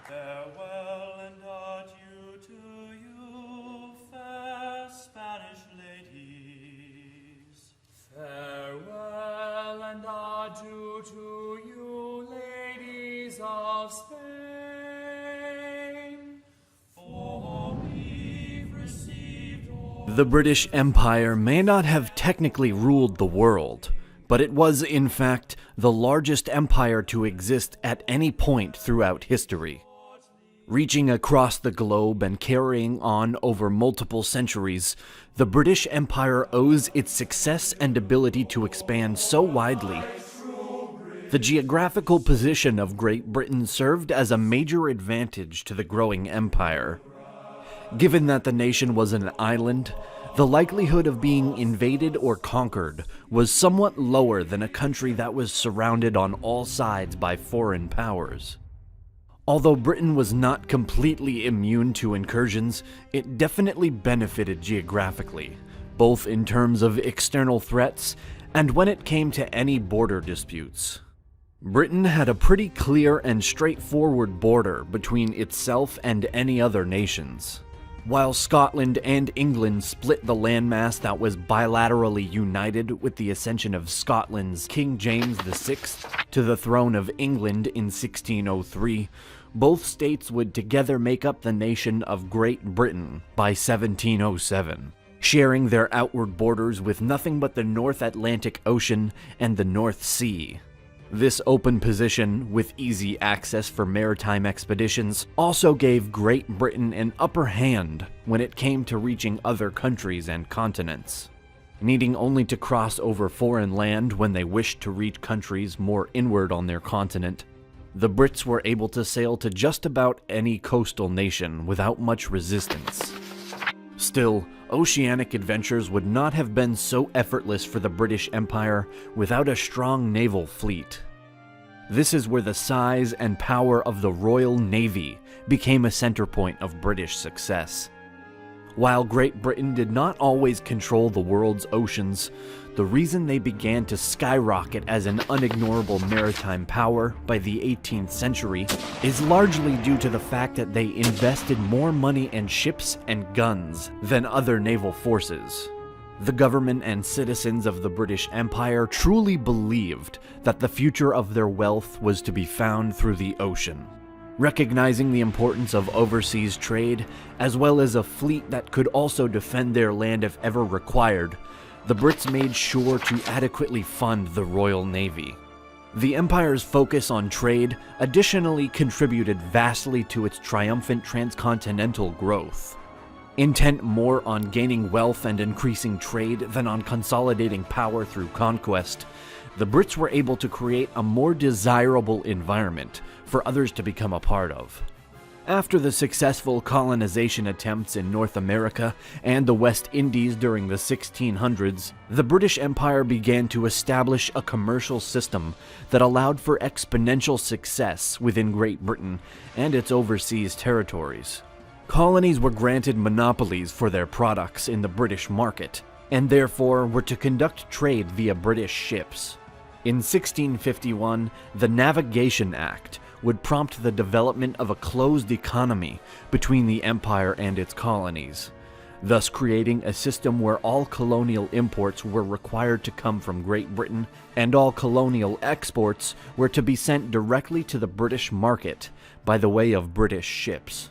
Farewell and adieu to you, fair Spanish ladies. Farewell and adieu to you, ladies of Spain. For we've received all. The British Empire may not have technically ruled the world, but it was, in fact, the largest empire to exist at any point throughout history. Reaching across the globe and carrying on over multiple centuries, the British Empire owes its success and ability to expand so widely. The geographical position of Great Britain served as a major advantage to the growing empire. Given that the nation was an island, the likelihood of being invaded or conquered was somewhat lower than a country that was surrounded on all sides by foreign powers. Although Britain was not completely immune to incursions, it definitely benefited geographically, both in terms of external threats and when it came to any border disputes. Britain had a pretty clear and straightforward border between itself and any other nations. While Scotland and England split the landmass that was bilaterally united with the ascension of Scotland's King James VI to the throne of England in 1603, both states would together make up the nation of Great Britain by 1707, sharing their outward borders with nothing but the North Atlantic Ocean and the North Sea. This open position, with easy access for maritime expeditions, also gave Great Britain an upper hand when it came to reaching other countries and continents. Needing only to cross over foreign land when they wished to reach countries more inward on their continent, the Brits were able to sail to just about any coastal nation without much resistance. Still, oceanic adventures would not have been so effortless for the British Empire without a strong naval fleet. This is where the size and power of the Royal Navy became a center point of British success. While Great Britain did not always control the world's oceans, the reason they began to skyrocket as an unignorable maritime power by the 18th century is largely due to the fact that they invested more money in ships and guns than other naval forces. The government and citizens of the British Empire truly believed that the future of their wealth was to be found through the ocean. Recognizing the importance of overseas trade, as well as a fleet that could also defend their land if ever required, the Brits made sure to adequately fund the Royal Navy. The Empire's focus on trade additionally contributed vastly to its triumphant transcontinental growth. Intent more on gaining wealth and increasing trade than on consolidating power through conquest, the Brits were able to create a more desirable environment for others to become a part of. After the successful colonization attempts in North America and the West Indies during the 1600s, the British Empire began to establish a commercial system that allowed for exponential success within Great Britain and its overseas territories. Colonies were granted monopolies for their products in the British market, and therefore were to conduct trade via British ships. In 1651, the Navigation Act would prompt the development of a closed economy between the empire and its colonies, thus creating a system where all colonial imports were required to come from Great Britain and all colonial exports were to be sent directly to the British market by the way of British ships.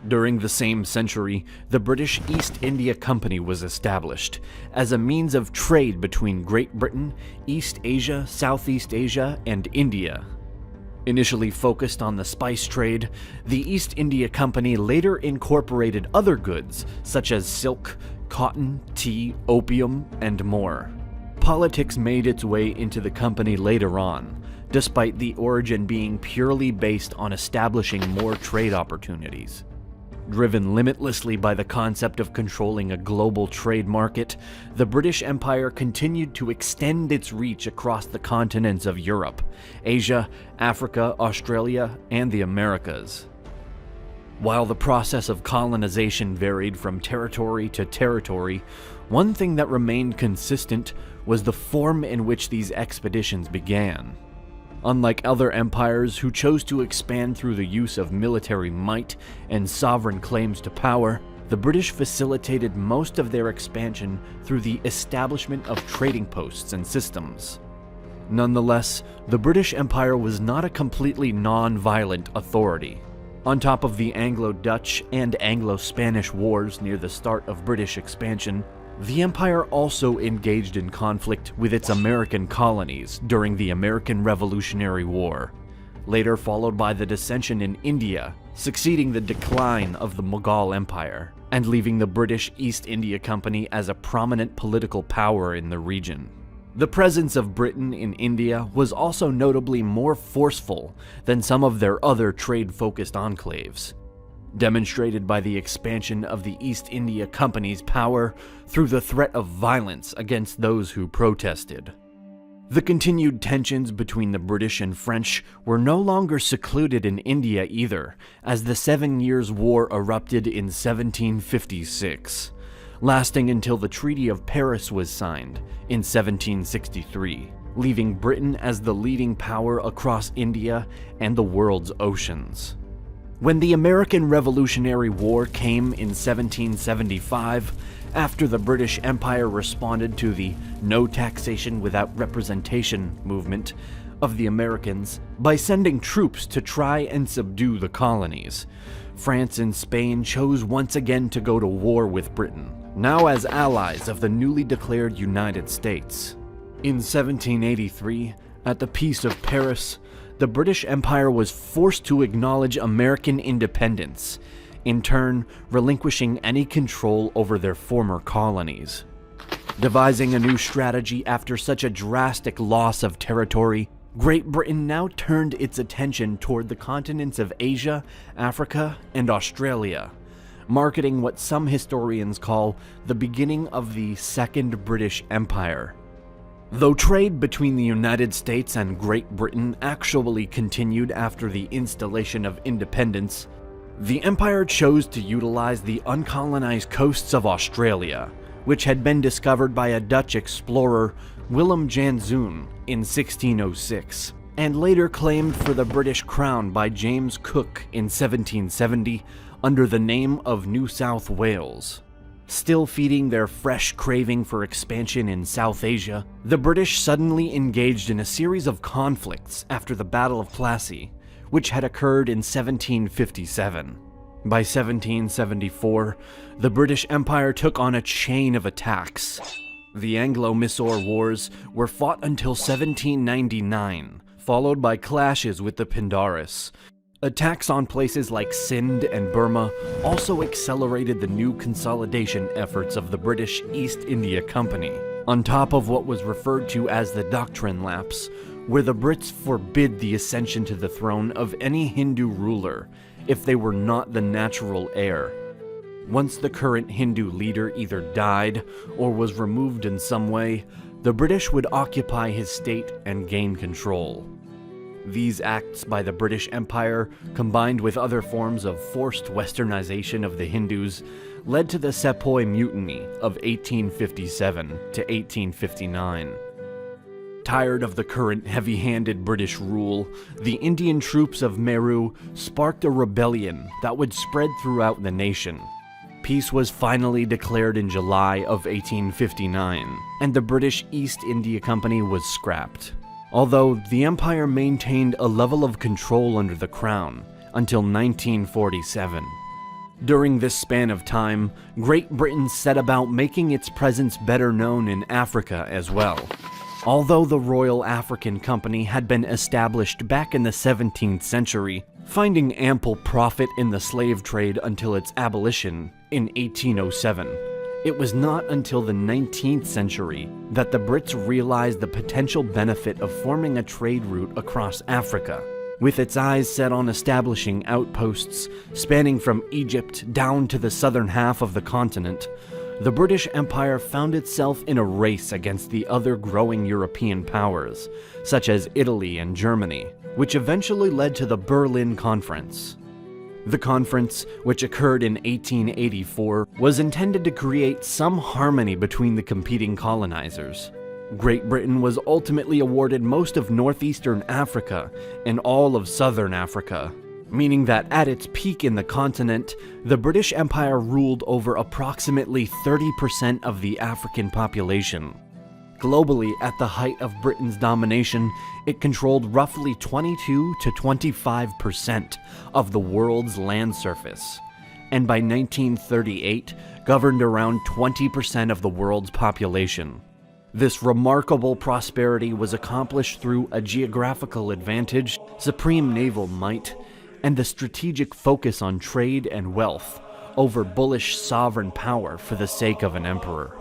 During the same century, the British East India Company was established as a means of trade between Great Britain, East Asia, Southeast Asia, and India. Initially focused on the spice trade, the East India Company later incorporated other goods such as silk, cotton, tea, opium, and more. Politics made its way into the company later on, despite the origin being purely based on establishing more trade opportunities. Driven limitlessly by the concept of controlling a global trade market, the British Empire continued to extend its reach across the continents of Europe, Asia, Africa, Australia, and the Americas. While the process of colonization varied from territory to territory, one thing that remained consistent was the form in which these expeditions began. Unlike other empires who chose to expand through the use of military might and sovereign claims to power, the British facilitated most of their expansion through the establishment of trading posts and systems. Nonetheless, the British Empire was not a completely non-violent authority. On top of the Anglo-Dutch and Anglo-Spanish wars near the start of British expansion, the empire also engaged in conflict with its American colonies during the American Revolutionary War, later followed by the dissension in India, succeeding the decline of the Mughal Empire, and leaving the British East India Company as a prominent political power in the region. The presence of Britain in India was also notably more forceful than some of their other trade-focused enclaves, demonstrated by the expansion of the East India Company's power through the threat of violence against those who protested. The continued tensions between the British and French were no longer secluded in India either, as the 7 Years' War erupted in 1756, lasting until the Treaty of Paris was signed in 1763, leaving Britain as the leading power across India and the world's oceans. When the American Revolutionary War came in 1775, after the British Empire responded to the "no taxation without representation" movement of the Americans by sending troops to try and subdue the colonies, France and Spain chose once again to go to war with Britain, now as allies of the newly declared United States. In 1783, at the Peace of Paris, the British Empire was forced to acknowledge American independence, in turn relinquishing any control over their former colonies. Devising a new strategy after such a drastic loss of territory, Great Britain now turned its attention toward the continents of Asia, Africa, and Australia, marking what some historians call the beginning of the Second British Empire. Though trade between the United States and Great Britain actually continued after the installation of independence, the empire chose to utilize the uncolonized coasts of Australia, which had been discovered by a Dutch explorer, Willem Janszoon, in 1606, and later claimed for the British Crown by James Cook in 1770 under the name of New South Wales. Still feeding their fresh craving for expansion in South Asia, the British suddenly engaged in a series of conflicts after the Battle of Plassey, which had occurred in 1757. By 1774, the British Empire took on a chain of attacks. The Anglo-Mysore Wars were fought until 1799, followed by clashes with the Pindaris. Attacks on places like Sindh and Burma also accelerated the new consolidation efforts of the British East India Company, on top of what was referred to as the Doctrine Lapse, where the Brits forbid the ascension to the throne of any Hindu ruler if they were not the natural heir. Once the current Hindu leader either died or was removed in some way, the British would occupy his state and gain control. These acts by the British Empire, combined with other forms of forced westernization of the Hindus, led to the Sepoy Mutiny of 1857 to 1859. Tired of the current heavy-handed British rule, the Indian troops of Meru sparked a rebellion that would spread throughout the nation. Peace was finally declared in July of 1859, and the British East India Company was scrapped. Although the empire maintained a level of control under the crown until 1947. During this span of time, Great Britain set about making its presence better known in Africa as well. Although the Royal African Company had been established back in the 17th century, finding ample profit in the slave trade until its abolition in 1807. It was not until the 19th century that the Brits realized the potential benefit of forming a trade route across Africa, with its eyes set on establishing outposts spanning from Egypt down to the southern half of the continent. The British Empire found itself in a race against the other growing European powers, such as Italy and Germany, which eventually led to the Berlin Conference. The conference, which occurred in 1884, was intended to create some harmony between the competing colonizers. Great Britain was ultimately awarded most of northeastern Africa and all of southern Africa, meaning that at its peak in the continent, the British Empire ruled over approximately 30% of the African population. Globally, at the height of Britain's domination, it controlled roughly 22 to 25% of the world's land surface, and by 1938, governed around 20% of the world's population. This remarkable prosperity was accomplished through a geographical advantage, supreme naval might, and the strategic focus on trade and wealth over bullish sovereign power for the sake of an emperor.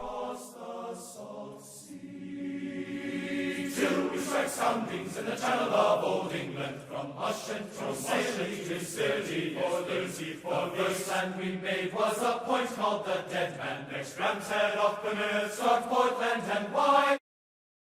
Soundings in the channel of old England, from Hush and from Sailing to City, for the first land we made was a point called the Dead Man, next Ram's Head off Penrith, Stockport, Land and Wide.